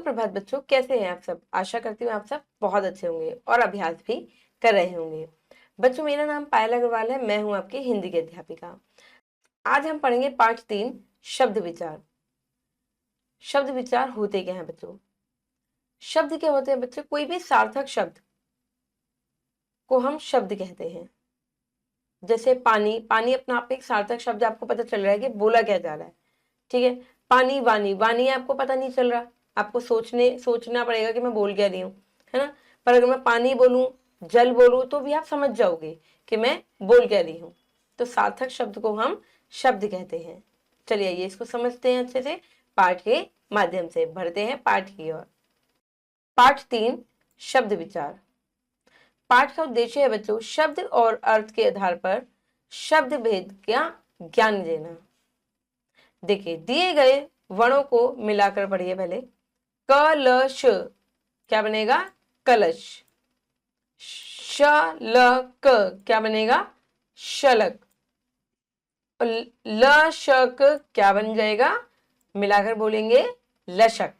सुप्रभात बच्चों, कैसे हैं आप सब। आशा करती हूँ आप सब बहुत अच्छे होंगे और अभ्यास भी कर रहे होंगे। बच्चों, मेरा नाम पायल अग्रवाल है, मैं हूँ आपकी हिंदी की अध्यापिका। आज हम पढ़ेंगे पाठ 3 शब्द विचार। शब्द विचार होते क्या हैं बच्चों? शब्द क्या होते हैं बच्चों? कोई भी सार्थक शब्द को हम शब्द कहते हैं। जैसे पानी, पानी अपना आप एक सार्थक शब्द, आपको पता चल रहा है कि बोला क्या जा रहा है। ठीक है। पानी, वानी, वानी आपको पता नहीं चल रहा, आपको सोचना पड़ेगा कि मैं बोल क्या रही हूँ, है ना। पर अगर मैं पानी बोलूं, जल बोलूं, तो भी आप समझ जाओगे कि मैं बोल क्या रही हूँ। तो सार्थक शब्द को हम शब्द कहते हैं। चलिए आइए इसको समझते हैं अच्छे से, पाठ के माध्यम से बढ़ते हैं पाठ की ओर। पाठ 3 शब्द विचार। पाठ का उद्देश्य है बच्चों शब्द और अर्थ के आधार पर शब्द भेद का ज्ञान देना। देखिए, दिए गए वर्णों को मिलाकर पढ़िए पहले। कलश क्या बनेगा? कलश। शलक क्या बनेगा? शलक। लशक क्या बन जाएगा? मिलाकर बोलेंगे लशक।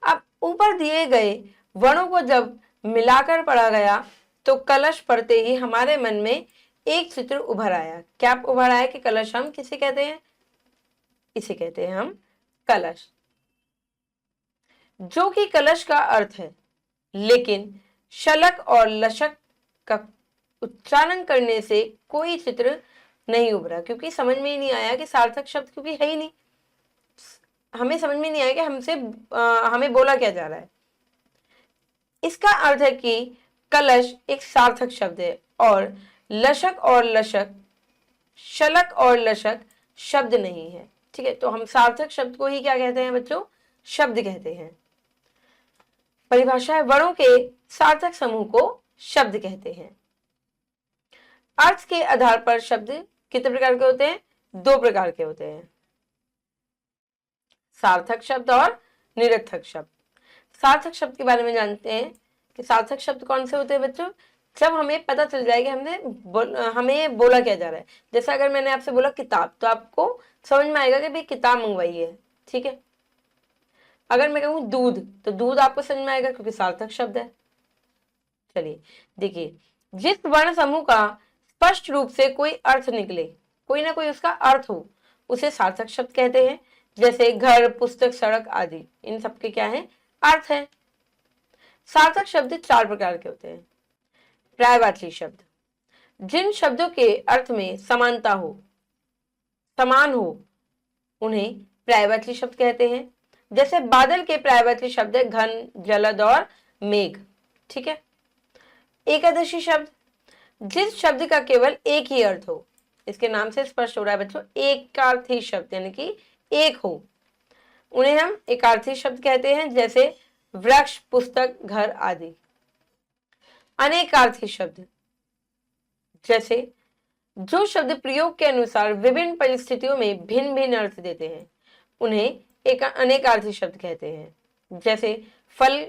अब ऊपर दिए गए वर्णों को जब मिलाकर पढ़ा गया तो कलश पढ़ते ही हमारे मन में एक चित्र उभर आया। क्या उभर आया कि कलश हम किसे कहते हैं? इसे कहते हैं हम कलश, जो कि कलश का अर्थ है। लेकिन शलक और लशक का उच्चारण करने से कोई चित्र नहीं उभरा, क्योंकि समझ में ही नहीं आया कि सार्थक शब्द, क्योंकि है ही नहीं, हमें समझ में नहीं आया कि हमें बोला क्या जा रहा है। इसका अर्थ है कि कलश एक सार्थक शब्द है और लशक और लशक, शलक और लशक शब्द नहीं है। ठीक है, तो हम सार्थक शब्द को ही क्या कहते हैं बच्चों? शब्द कहते हैं। परिभाषा है, वर्णों के सार्थक समूह को शब्द कहते हैं। अर्थ के आधार पर शब्द कितने प्रकार के होते हैं? 2 प्रकार के होते हैं, सार्थक शब्द और निरर्थक शब्द। सार्थक शब्द के बारे में जानते हैं कि सार्थक शब्द कौन से होते हैं बच्चों? जब हमें पता चल जाए कि हमें बोला क्या जा रहा है। जैसे अगर मैंने आपसे बोला किताब, तो आपको समझ में आएगा कि भाई किताब मंगवाई है। ठीक है। अगर मैं कहूँ दूध, तो दूध आपको समझ में आएगा क्योंकि सार्थक शब्द है। चलिए देखिए, जिस वर्ण समूह का स्पष्ट रूप से कोई अर्थ निकले, कोई ना कोई उसका अर्थ हो, उसे सार्थक शब्द कहते हैं। जैसे घर, पुस्तक, सड़क आदि, इन सबके क्या है? अर्थ है। सार्थक शब्द 4 प्रकार के होते हैं। पर्यायवाची शब्द, जिन शब्दों के अर्थ में समानता हो, समान हो, उन्हें पर्यायवाची शब्द कहते हैं। जैसे बादल के पर्यायवाची शब्द है घन, जलद और मेघ। ठीक है। एकादशी शब्द, जिस शब्द का केवल एक ही अर्थ हो, इसके नाम से स्पष्ट हो रहा है बच्चों, एकार्थी शब्द यानी कि एक हो, उन्हें हम एकार्थी शब्द कहते हैं। जैसे वृक्ष, पुस्तक, घर आदि। अनेकार्थी शब्द, जैसे जो शब्द प्रयोग के अनुसार विभिन्न परिस्थितियों में भिन्न भिन्न अर्थ देते हैं, उन्हें एक अनेकार्थी शब्द कहते हैं। जैसे फल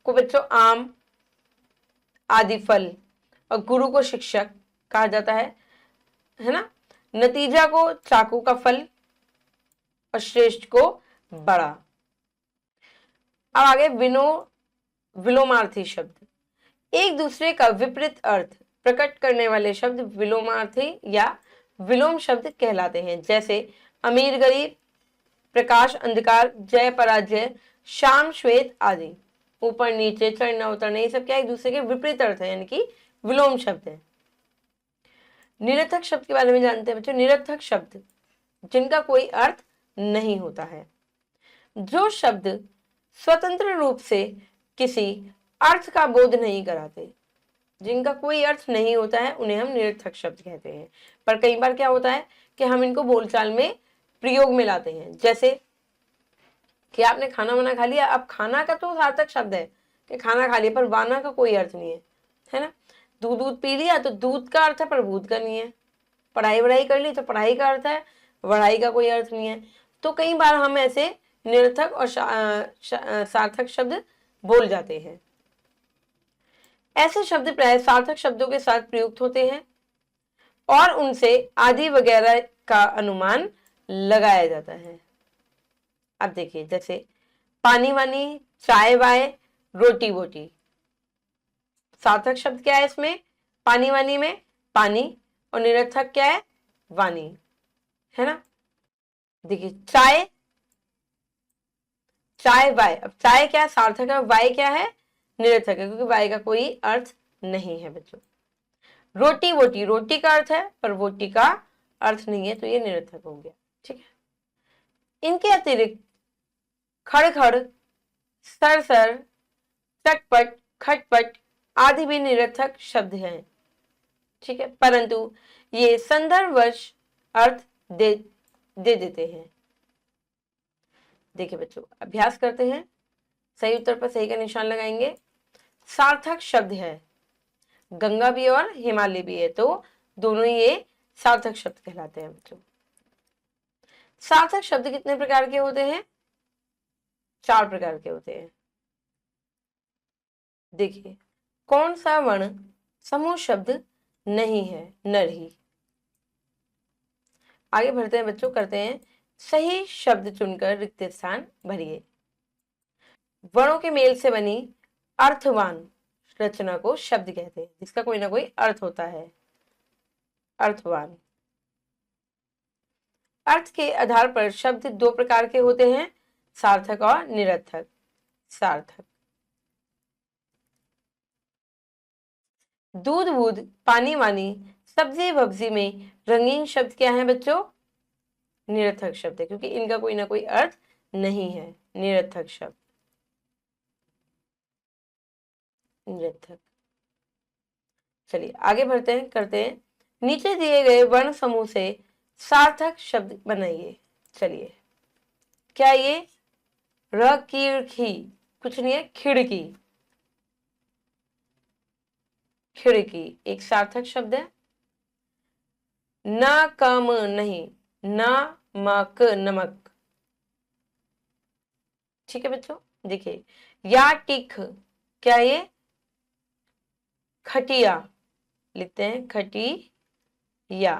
को बच्चों आम आदि फल, और गुरु को शिक्षक कहा जाता है ना। नतीजा को चाकू का फल, और श्रेष्ठ को बड़ा। अब आगे विलोमार्थी शब्द, एक दूसरे का विपरीत अर्थ प्रकट करने वाले शब्द विलोमार्थी या विलोम शब्द कहलाते हैं। जैसे अमीर गरीब, प्रकाश अंधकार, जय पराजय, शाम श्वेत आदि। ऊपर नीचे, चढ़ना उतरना, ये सब क्या एक दूसरे के विपरीत अर्थ है, यानी कि विलोम शब्द है। निरर्थक शब्द के बारे में जानते हैं बच्चों। निरर्थक शब्द, जिनका कोई अर्थ नहीं होता है। जो शब्द स्वतंत्र रूप से किसी अर्थ का बोध नहीं कराते, जिनका कोई अर्थ नहीं होता है, उन्हें हम निरर्थक शब्द कहते हैं। पर कई बार क्या होता है कि हम इनको बोलचाल में प्रयोग में लाते हैं। जैसे कि आपने खाना वाना खा लिया, अब खाना का तो सार्थक शब्द है कि खाना खा लिया, पर वाना का कोई अर्थ नहीं है ना। दूध पी लिया तो दूध का अर्थ है, पर भूत का नहीं है। पढ़ाई वढ़ाई कर ली तो पढ़ाई का अर्थ है, वढ़ाई का कोई अर्थ नहीं है। तो कई बार हम ऐसे निरर्थक और सार्थक शब्द बोल जाते हैं। ऐसे शब्द प्राय सार्थक शब्दों के साथ प्रयुक्त होते हैं और उनसे आदि वगैरह का अनुमान लगाया जाता है। अब देखिए, जैसे पानी वानी, चाय वाय, रोटी वोटी। सार्थक शब्द क्या है इसमें? पानी वानी में पानी, और निरर्थक क्या है? वानी, है ना। देखिए चाय, चाय वाय, अब चाय क्या है? सार्थक है, वाय क्या है? निरर्थक है, क्योंकि वाय का कोई अर्थ नहीं है बच्चों। रोटी वोटी, रोटी का अर्थ है पर वोटी का अर्थ नहीं है, तो ये निरर्थक हो गया। ठीक है। इनके अतिरिक्त खड़ खड़, सर सर, चटपट, खटपट आदि भी निरर्थक शब्द हैं। ठीक है, परंतु ये संदर्भवश अर्थ दे देते हैं। देखिए बच्चों, अभ्यास करते हैं, सही उत्तर पर सही का निशान लगाएंगे। सार्थक शब्द है, गंगा भी और हिमालय भी है, तो दोनों ये सार्थक शब्द कहलाते हैं बच्चों। सार्थक शब्द कितने प्रकार के होते हैं? 4 प्रकार के होते हैं। देखिए, कौन सा वर्ण समूह शब्द नहीं है? नरही। आगे बढ़ते हैं बच्चों, करते हैं सही शब्द चुनकर रिक्त स्थान भरिए। वर्णों के मेल से बनी अर्थवान रचना को शब्द कहते हैं, जिसका कोई ना कोई अर्थ होता है, अर्थवान। अर्थ के आधार पर शब्द 2 प्रकार के होते हैं, सार्थक और निरर्थक। सार्थक, दूध वूध, पानी वानी, सब्जी वब्जी में रंगीन शब्द क्या है बच्चों? निरर्थक शब्द है, क्योंकि इनका कोई ना कोई अर्थ नहीं है, निरर्थक शब्द, निरर्थक। चलिए आगे बढ़ते हैं, करते हैं नीचे दिए गए वर्ण समूह से सार्थक शब्द बनाइए। चलिए, क्या ये र की खी कुछ नहीं है, खिड़की, खिड़की एक सार्थक शब्द है। न कम नहीं, न मक नमक। ठीक है बच्चों, देखिए या टिक, क्या ये? खटिया, लिखते हैं खटिया।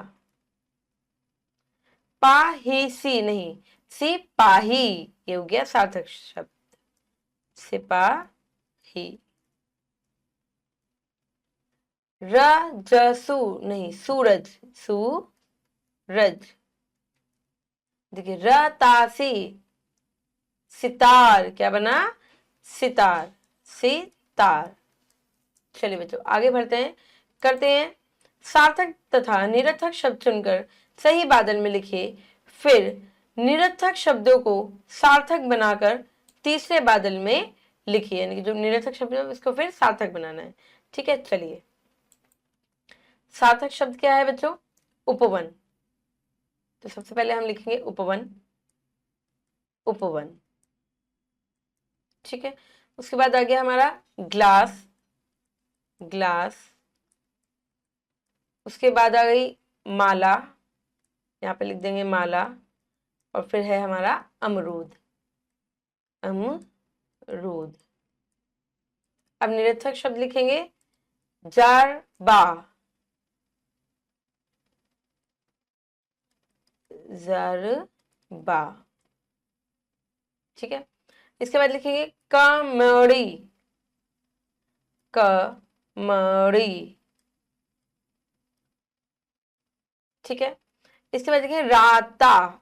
पाही नहीं, सिपाही, ये हो गया सार्थक शब्द, सिपाही। रजसू नहीं, सूरज, सूरज। देखिए रतासी, सितार, क्या बना? सितार, सितार। चलिए बच्चों आगे बढ़ते हैं, करते हैं सार्थक तथा निरर्थक शब्द चुनकर सही बादल में लिखिए, फिर निरर्थक शब्दों को सार्थक बनाकर तीसरे बादल में लिखिए, यानी कि जो निरर्थक शब्द है उसको फिर सार्थक बनाना है। ठीक है, चलिए सार्थक शब्द क्या है बच्चों? उपवन। तो सबसे पहले हम लिखेंगे उपवन, उपवन। ठीक है, उसके बाद आ गया हमारा ग्लास, ग्लास। उसके बाद आ गई माला, यहाँ पे लिख देंगे माला, और फिर है हमारा अमरूद, अमरूद। अब निरर्थक शब्द लिखेंगे जारबा, जरबा। ठीक है, इसके बाद लिखेंगे कमड़ी, कमड़ी। ठीक है, इसके बाद लिखेंगे राता,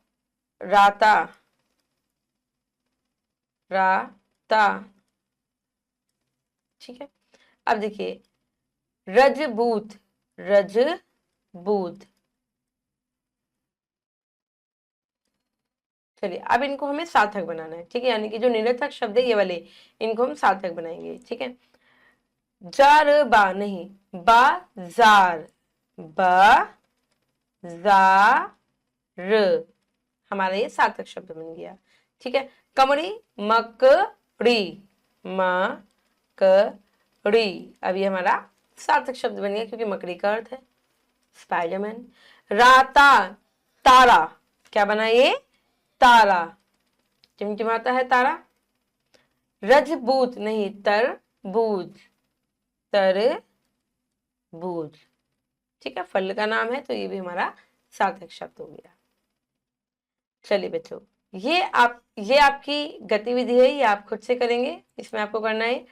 राता, राता। ठीक है, अब देखिए रजबूत, रजबूत। चलिए अब इनको हमें सार्थक बनाना है। ठीक है, यानी कि जो निरर्थक शब्द है ये वाले, इनको हम सार्थक बनाएंगे। ठीक है, जार बा नहीं, बाजार, बाजार, हमारा ये सार्थक शब्द बन गया। ठीक है, कमड़ी, मकड़ी, मकड़ी। अभी हमारा सार्थक शब्द बन गया, क्योंकि मकड़ी का अर्थ है स्पाइडरमैन। राता, तारा, क्या बना ये? तारा, टिमटिमाता है तारा। रजबूत नहीं, तरबूज, तरबूज। ठीक है, फल का नाम है, तो ये भी हमारा सार्थक शब्द हो गया। चलिए बच्चों, ये आपकी गतिविधि है, ये आप खुद से करेंगे। इसमें आपको करना है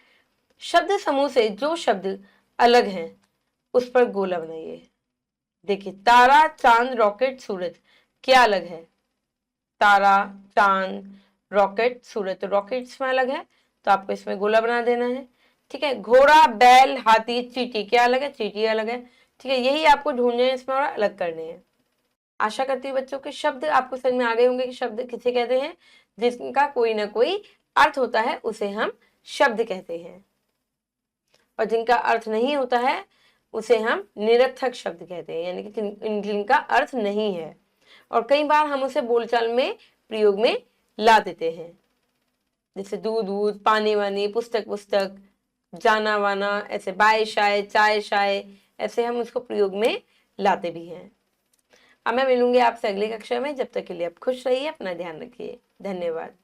शब्द समूह से जो शब्द अलग हैं उस पर गोला बनाइए। देखिए तारा, चांद, रॉकेट, सूरज, क्या अलग है? तारा, चांद, रॉकेट, सूरज। तो रॉकेट इसमें अलग है तो आपको इसमें गोला बना देना है। ठीक है, घोड़ा, बैल, हाथी, चींटी, क्या अलग है? चींटी अलग है। ठीक है, यही आपको ढूंढने हैं इसमें और अलग करने हैं। आशा करती हूँ बच्चों के शब्द आपको समझ में आ गए होंगे कि शब्द किसे कहते हैं। जिसका कोई ना कोई अर्थ होता है उसे हम शब्द कहते हैं, और जिनका अर्थ नहीं होता है उसे हम निरर्थक शब्द कहते हैं, यानी कि जिनका अर्थ नहीं है, और कई बार हम उसे बोलचाल में प्रयोग में ला देते हैं। जैसे दूध दूध, पानी वानी, पुस्तक पुस्तक, जाना वाना, ऐसे बाय शाय, चाय शाय, ऐसे हम उसको प्रयोग में लाते भी हैं। अब मैं मिलूंगी आपसे अगली कक्षा में। जब तक के लिए आप खुश रहिए, अपना ध्यान रखिए। धन्यवाद।